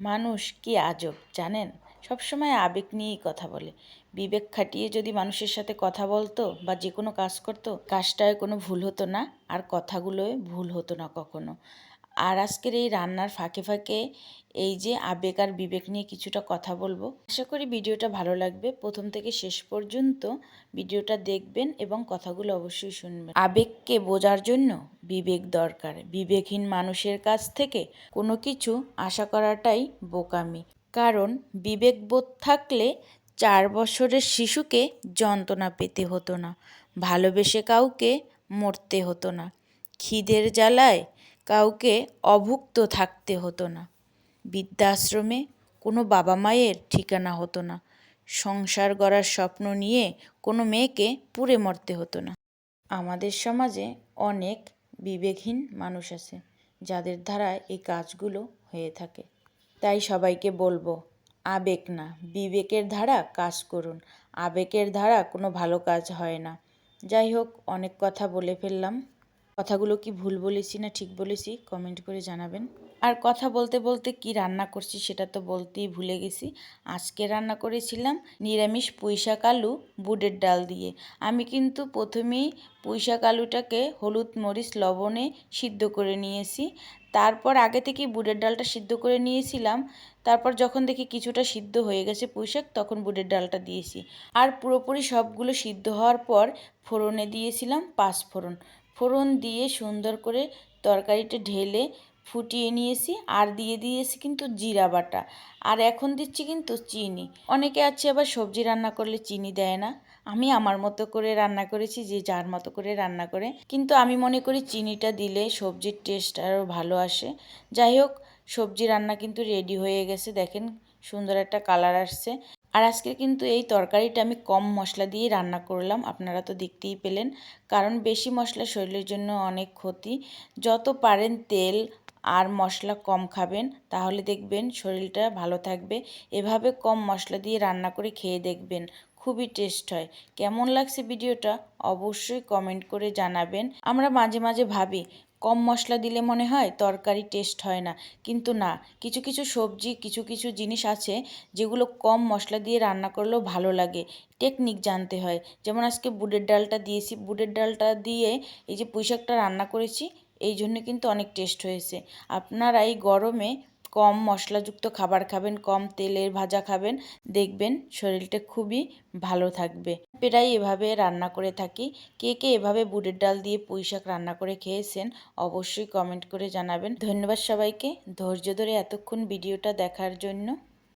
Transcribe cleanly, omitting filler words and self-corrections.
মানুষ কি আজব জানেন, সবসময় আবেগ নিয়েই কথা বলে। বিবেক খাটিয়ে যদি মানুষের সাথে কথা বলতো বা যে কোনো কাজ করতো, কাজটায় কোনো ভুল হতো না, আর কথাগুলোয় ভুল হতো না কখনো। আর আজকের এই রান্নার ফাঁকে ফাঁকে এই যে আবেগ আর বিবেক নিয়ে কিছুটা কথা বলবো। আশা করি ভিডিওটা ভালো লাগবে। প্রথম থেকে শেষ পর্যন্ত ভিডিওটা দেখবেন এবং কথাগুলো অবশ্যই শুনবেন। আবেগকে বোঝার জন্য বিবেক দরকার। বিবেকহীন মানুষের কাছ থেকে কোনো কিছু আশা করাটাই বোকামি। কারণ বিবেকবোধ থাকলে 4 বছরের শিশুকে যন্ত্রণা পেতে হতো না, ভালোবেসে কাউকে মরতে হতো না, খিদের জ্বালায় কাউকে অভুক্ত থাকতে হতো না, বৃদ্ধাশ্রমে কোনো বাবা মায়ের ঠিকানা হতো না, সংসার গড়ার স্বপ্ন নিয়ে কোনো মেয়েকে পুড়ে মরতে হতো না। আমাদের সমাজে অনেক বিবেকহীন মানুষ আছে যাদের দ্বারা এই কাজগুলো হয়ে থাকে। তাই সবাইকে বলবো, আবেগ না বিবেকের ধারা কাজ করুন। আবেগের ধারা কোনো ভালো কাজ হয় না। যাই হোক, অনেক কথা বলে ফেললাম। কথাগুলো কি ভুল বলেছি না ঠিক বলেছি কমেন্ট করে জানাবেন। আর কথা বলতে বলতে কি রান্না করছি সেটা তো বলতেই ভুলে গেছি। আজকে রান্না করেছিলাম নিরামিষ পুঁইশাক আলু বুটের ডাল দিয়ে। আমি কিন্তু প্রথমেই পুঁইশাক আলুটাকে হলুদ মরিচ লবণে সিদ্ধ করে নিয়েছি। তারপর আগে থেকেই বুটের ডালটা সিদ্ধ করে নিয়েছিলাম। তারপর যখন দেখি কিছুটা সিদ্ধ হয়ে গেছে পুঁইশাক, তখন বুটের ডালটা দিয়েছি। আর পুরোপুরি সবগুলো সিদ্ধ হওয়ার পর ফোড়নে দিয়েছিলাম 5 ফোড়ন। ফোড়ন দিয়ে সুন্দর করে তরকারিটা ঢেলে ফুটিয়ে নিয়েছি। আর দিয়ে দিয়েছি কিন্তু জিরা বাটা। আর এখন দিচ্ছি কিন্তু চিনি। অনেকে আছে আবার সবজি রান্না করলে চিনি দেয় না। আমি আমার মতো করে রান্না করেছি, যে যার মতো করে রান্না করে, কিন্তু আমি মনে করি চিনিটা দিলে সবজির টেস্ট আরও ভালো আসে। যাই হোক, সবজি রান্না কিন্তু রেডি হয়ে গেছে, দেখেন সুন্দর একটা কালার আসছে। আর আজকে কিন্তু এই তরকারিটা আমি কম মশলা দিয়ে রান্না করলাম, আপনারা তো দেখতেই পেলেন। কারণ বেশি মশলা শরীরের জন্য অনেক ক্ষতি। যত পারেন তেল আর মশলা কম খাবেন, তাহলে দেখবেন শরীরটা ভালো থাকবে। এভাবে কম মশলা দিয়ে রান্না করে খেয়ে দেখবেন, খুবই টেস্ট হয়। কেমন লাগছে ভিডিওটা অবশ্যই কমেন্ট করে জানাবেন। আমরা মাঝে মাঝে ভাবি কম মশলা দিলে মনে হয় তরকারি টেস্ট হয় না, কিন্তু না, কিছু কিছু সবজি কিছু কিছু জিনিস আছে যেগুলো কম মশলা দিয়ে রান্না করলেও ভালো লাগে। টেকনিক জানতে হয়। যেমন আজকে বুটের ডালটা দিয়েছি, বুটের ডালটা দিয়ে এই যে পুঁইশাকটা রান্না করেছি, এই জন্য কিন্তু অনেক টেস্ট হয়েছে। আপনারা এই গরমে কম মশলাযুক্ত খাবার খাবেন, কম তেলের ভাজা খাবেন, দেখবেন শরীরটা খুবই ভালো থাকবে। প্রায় এভাবে রান্না করে থাকি। কে কে এভাবে বুটের ডাল দিয়ে পুঁইশাক রান্না করে খেয়েছেন অবশ্যই কমেন্ট করে জানাবেন। ধন্যবাদ সবাইকে ধৈর্য ধরে এতক্ষণ ভিডিওটা দেখার জন্য।